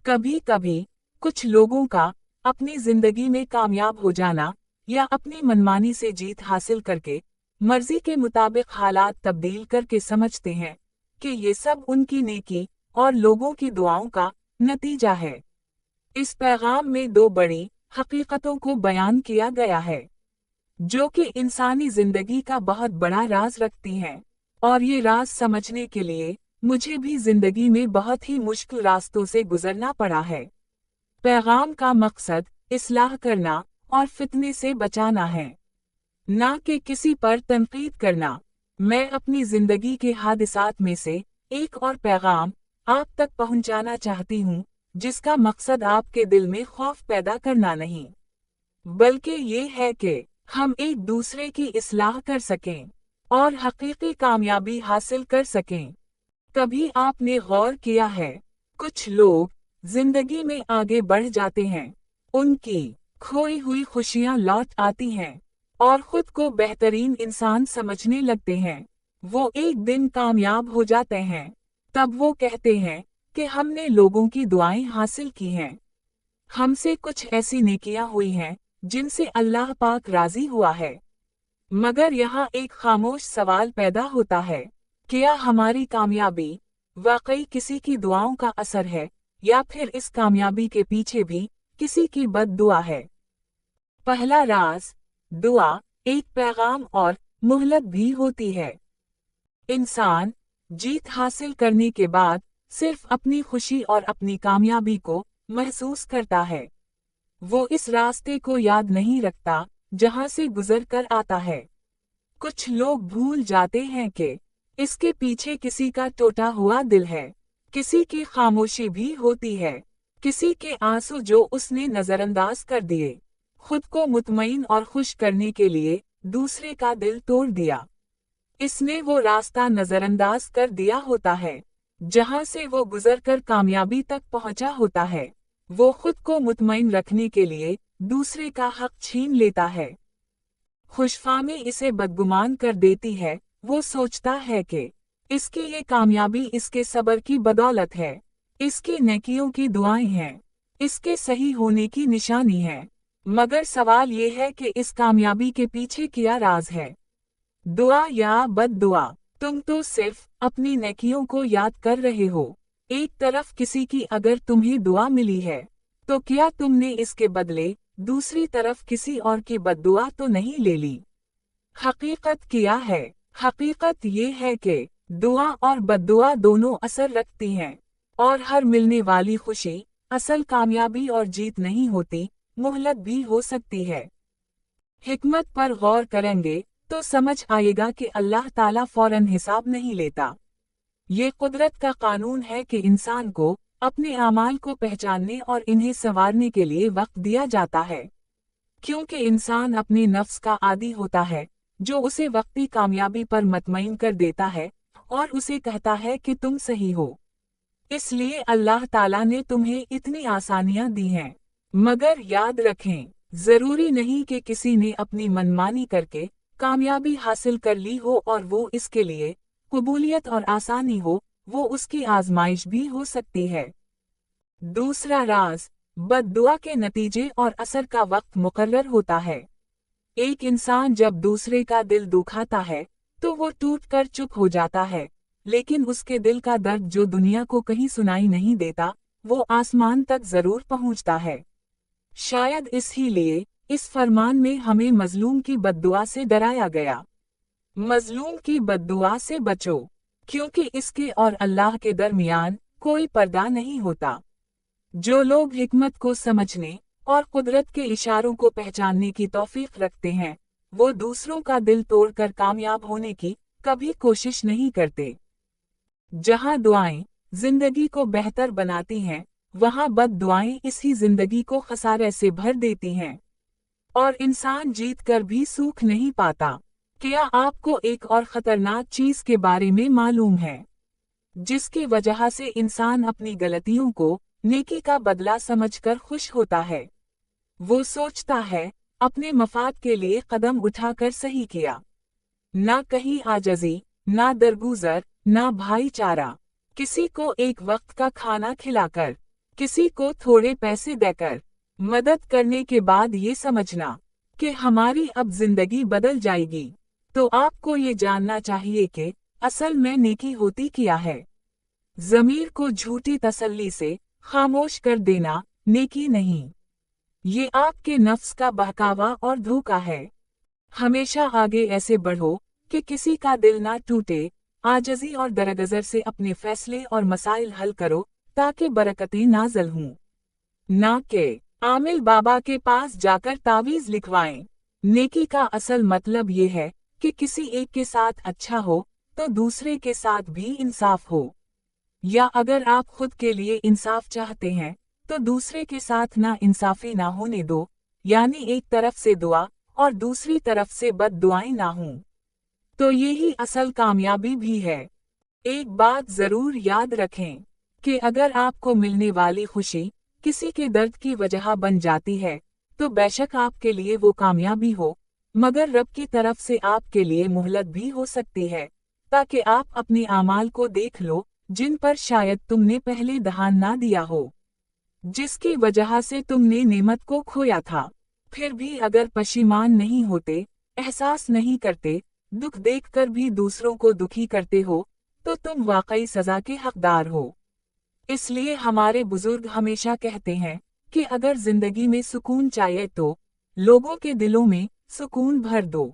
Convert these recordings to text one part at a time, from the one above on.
कभी कभी कुछ लोगों का अपनी जिंदगी में कामयाब हो जाना या अपनी मनमानी से जीत हासिल करके मर्जी के मुताबिक हालात तब्दील करके समझते हैं कि ये सब उनकी नेकी और लोगों की दुआओं का नतीजा है। इस पैगाम में दो बड़ी हकीकतों को बयान किया गया है जो कि इंसानी जिंदगी का बहुत बड़ा राज रखती हैं, और ये राज समझने के लिए मुझे भी जिंदगी में बहुत ही मुश्किल रास्तों से गुजरना पड़ा है। पैगाम का मकसद इस्लाह करना और फितने से बचाना है, ना कि किसी पर तनकीद करना। मैं अपनी जिंदगी के हादिसात में से एक और पैगाम आप तक पहुंचाना चाहती हूं, जिसका मकसद आपके दिल में खौफ पैदा करना नहीं, बल्कि ये है कि हम एक दूसरे की इस्लाह कर सकें और हकीकी कामयाबी हासिल कर सकें। कभी आपने गौर किया है, कुछ लोग जिंदगी में आगे बढ़ जाते हैं, उनकी खोई हुई खुशियां लौट आती हैं और खुद को बेहतरीन इंसान समझने लगते हैं। वो एक दिन कामयाब हो जाते हैं, तब वो कहते हैं कि हमने लोगों की दुआएं हासिल की हैं, हमसे कुछ ऐसी नेकियां हुई हैं जिनसे अल्लाह पाक राजी हुआ है। मगर यहाँ एक खामोश सवाल पैदा होता है, क्या हमारी कामयाबी वाकई किसी की दुआओं का असर है या फिर इस कामयाबी के पीछे भी किसी की बद्दुआ है? पहला राज, दुआ एक पैगाम और मोहलत भी होती है। इंसान जीत हासिल करने के बाद सिर्फ अपनी खुशी और अपनी कामयाबी को महसूस करता है। वो इस रास्ते को याद नहीं रखता जहां से गुजर कर आता है। कुछ लोग भूल जाते हैं कि इसके पीछे किसी का टूटा हुआ दिल है, किसी की खामोशी भी होती है, किसी के आंसू जो उसने नजरअंदाज कर दिए, खुद को मुतमईन और खुश करने के लिए दूसरे का दिल तोड़ दिया। इसने वो रास्ता नजरअंदाज कर दिया होता है जहां से वो गुजरकर कामयाबी तक पहुंचा होता है। वो खुद को मुतमईन रखने के लिए दूसरे का हक छीन लेता है। खुशफहमी इसे बदगुमान कर देती है। वो सोचता है कि इसकी ये कामयाबी इसके सब्र की बदौलत है, इसकी नेकियों की दुआएं हैं, इसके सही होने की निशानी है। मगर सवाल ये है कि इस कामयाबी के पीछे क्या राज है, दुआ या बद्दुआ? तुम तो सिर्फ अपनी नेकियों को याद कर रहे हो। एक तरफ किसी की अगर तुम्हें दुआ मिली है, तो क्या तुमने इसके बदले दूसरी तरफ किसी और की बद्दुआ तो नहीं ले ली? हकीकत क्या है? हकीकत ये है कि दुआ और बद्दुआ दोनों असर रखती हैं, और हर मिलने वाली खुशी असल कामयाबी और जीत नहीं होती, मोहलत भी हो सकती है। हिकमत पर गौर करेंगे तो समझ आएगा कि अल्लाह ताला फौरन हिसाब नहीं लेता। ये कुदरत का कानून है कि इंसान को अपने आमाल को पहचानने और इन्हें संवारने के लिए वक्त दिया जाता है, क्योंकि इंसान अपने नफ्स का आदी होता है जो उसे वक्ती कामयाबी पर मतमईन कर देता है और उसे कहता है कि तुम सही हो। इसलिए अल्लाह ताला ने तुम्हें इतनी आसानियां दी हैं। मगर याद रखें, जरूरी नहीं कि किसी ने अपनी मनमानी करके कामयाबी हासिल कर ली हो और वो इसके लिए कबूलियत और आसानी हो, वो उसकी आजमाइश भी हो सकती है। दूसरा राज, बद्दुआ के नतीजे और असर का वक्त मुकर्रर होता है। एक इंसान जब दूसरे का दिल दुखाता है तो वो टूट कर चुप हो जाता है, लेकिन उसके दिल का दर्द जो दुनिया को कहीं सुनाई नहीं देता, वो आसमान तक जरूर पहुंचता है। शायद इसीलिए इस फरमान में हमें मजलूम की बद्दुआ से डराया गया। मजलूम की बद्दुआ से बचो, क्योंकि इसके और अल्लाह के दरमियान कोई पर्दा नहीं होता। जो लोग हिकमत को समझने और कुदरत के इशारों को पहचानने की तौफीक रखते हैं, वो दूसरों का दिल तोड़कर कामयाब होने की कभी कोशिश नहीं करते। जहां दुआएं जिंदगी को बेहतर बनाती हैं, वहां बद्दुआएं इसी जिंदगी को खसारे से भर देती हैं, और इंसान जीत कर भी सूख नहीं पाता। क्या आपको एक और खतरनाक चीज के बारे में मालूम है, जिसकी वजह से इंसान अपनी गलतियों को नेकी का बदला समझकर खुश होता है? वो सोचता है अपने मफाद के लिए कदम उठाकर सही किया। ना कहीं आजजी, ना दरगुजर, ना भाईचारा। किसी को एक वक्त का खाना खिलाकर, किसी को थोड़े पैसे देकर मदद करने के बाद ये समझना कि हमारी अब जिंदगी बदल जाएगी, तो आपको ये जानना चाहिए कि असल में नेकी होती क्या है। ज़मीर को झूठी तसल्ली से खामोश कर देना नेकी नहीं, ये आपके नफ्स का बहकावा और धोखा है। हमेशा आगे ऐसे बढ़ो कि किसी का दिल ना टूटे, आजज़ी और दरगज़र से अपने फैसले और मसाइल हल करो ताकि बरकतें नाज़िल हों। ना कि आमिल बाबा के पास जाकर तावीज़ लिखवाएं। नेकी का असल मतलब ये है कि किसी एक के साथ अच्छा हो तो दूसरे के साथ भी इंसाफ हो, या अगर आप खुद के लिए इंसाफ चाहते हैं तो दूसरे के साथ ना इंसाफी ना होने दो, यानी एक तरफ से दुआ और दूसरी तरफ से बद्दुआएं ना हों। तो यही असल कामयाबी भी है। एक बात जरूर याद रखें कि अगर आपको मिलने वाली खुशी किसी के दर्द की वजह बन जाती है तो बेशक आपके लिए वो कामयाबी हो, मगर रब की तरफ से आपके लिए मोहलत भी हो सकती है ताकि आप अपने आमाल को देख लो जिन पर शायद तुमने पहले ध्यान ना दिया हो, जिसकी वजह से तुमने नेमत को खोया था। फिर भी अगर पशीमान नहीं होते, एहसास नहीं करते, दुख देखकर भी दूसरों को दुखी करते हो, तो तुम वाकई सजा के हकदार हो। इसलिए हमारे बुजुर्ग हमेशा कहते हैं कि अगर जिंदगी में सुकून चाहिए तो लोगों के दिलों में सुकून भर दो।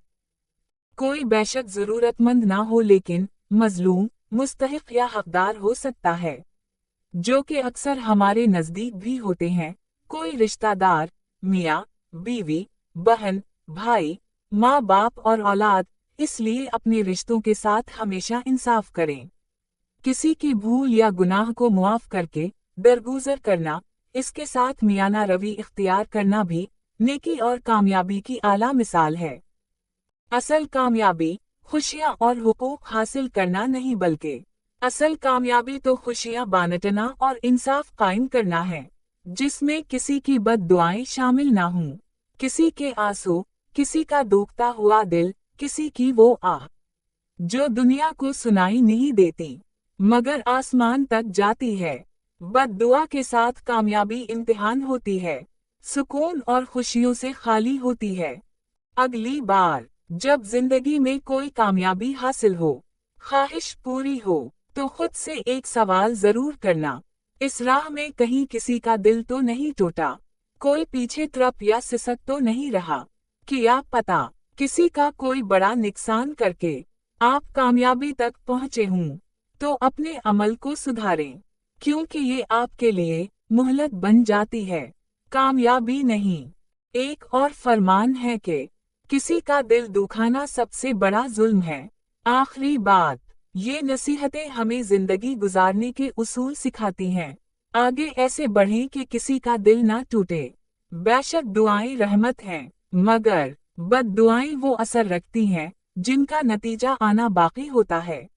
कोई बेशक जरूरतमंद ना हो लेकिन मजलूम, मुस्तहिक या हकदार हो सकता है, जो कि अक्सर हमारे नज़दीक भी होते हैं। कोई रिश्तेदार, मियाँ, बीवी, बहन, भाई, माँ बाप और औलाद। इसलिए अपने रिश्तों के साथ हमेशा इंसाफ करें। किसी की भूल या गुनाह को मुआफ करके दरगुजर करना, इसके साथ मियाना रवि इख्तियार करना भी नेकी और कामयाबी की आला मिसाल है। असल कामयाबी खुशियाँ और हुकूक हासिल करना नहीं, बल्कि असल कामयाबी तो खुशियाँ बांटना और इंसाफ कायम करना है, जिसमें किसी की बद्दुआएं शामिल ना हों, किसी के आंसू, किसी का दुखता हुआ दिल, किसी की वो आह जो दुनिया को सुनाई नहीं देती मगर आसमान तक जाती है। बद्दुआ के साथ कामयाबी इम्तिहान होती है, सुकून और खुशियों से खाली होती है। अगली बार जब जिंदगी में कोई कामयाबी हासिल हो, ख्वाहिश पूरी हो, तो खुद से एक सवाल जरूर करना, इस राह में कहीं किसी का दिल तो नहीं टूटा, कोई पीछे तरफ या सिसक तो नहीं रहा, क्या पता किसी का कोई बड़ा नुकसान करके आप कामयाबी तक पहुँचे हों। तो अपने अमल को सुधारें, क्योंकि ये आपके लिए मोहलत बन जाती है, कामयाबी नहीं। एक और फरमान है कि किसी का दिल दुखाना सबसे बड़ा जुल्म है। आखिरी बात, ये नसीहतें हमें जिंदगी गुजारने के उसूल सिखाती हैं। आगे ऐसे बढ़ें कि किसी का दिल ना टूटे। बेशक दुआएं रहमत हैं, मगर बद्दुआएं वो असर रखती हैं जिनका नतीजा आना बाकी होता है।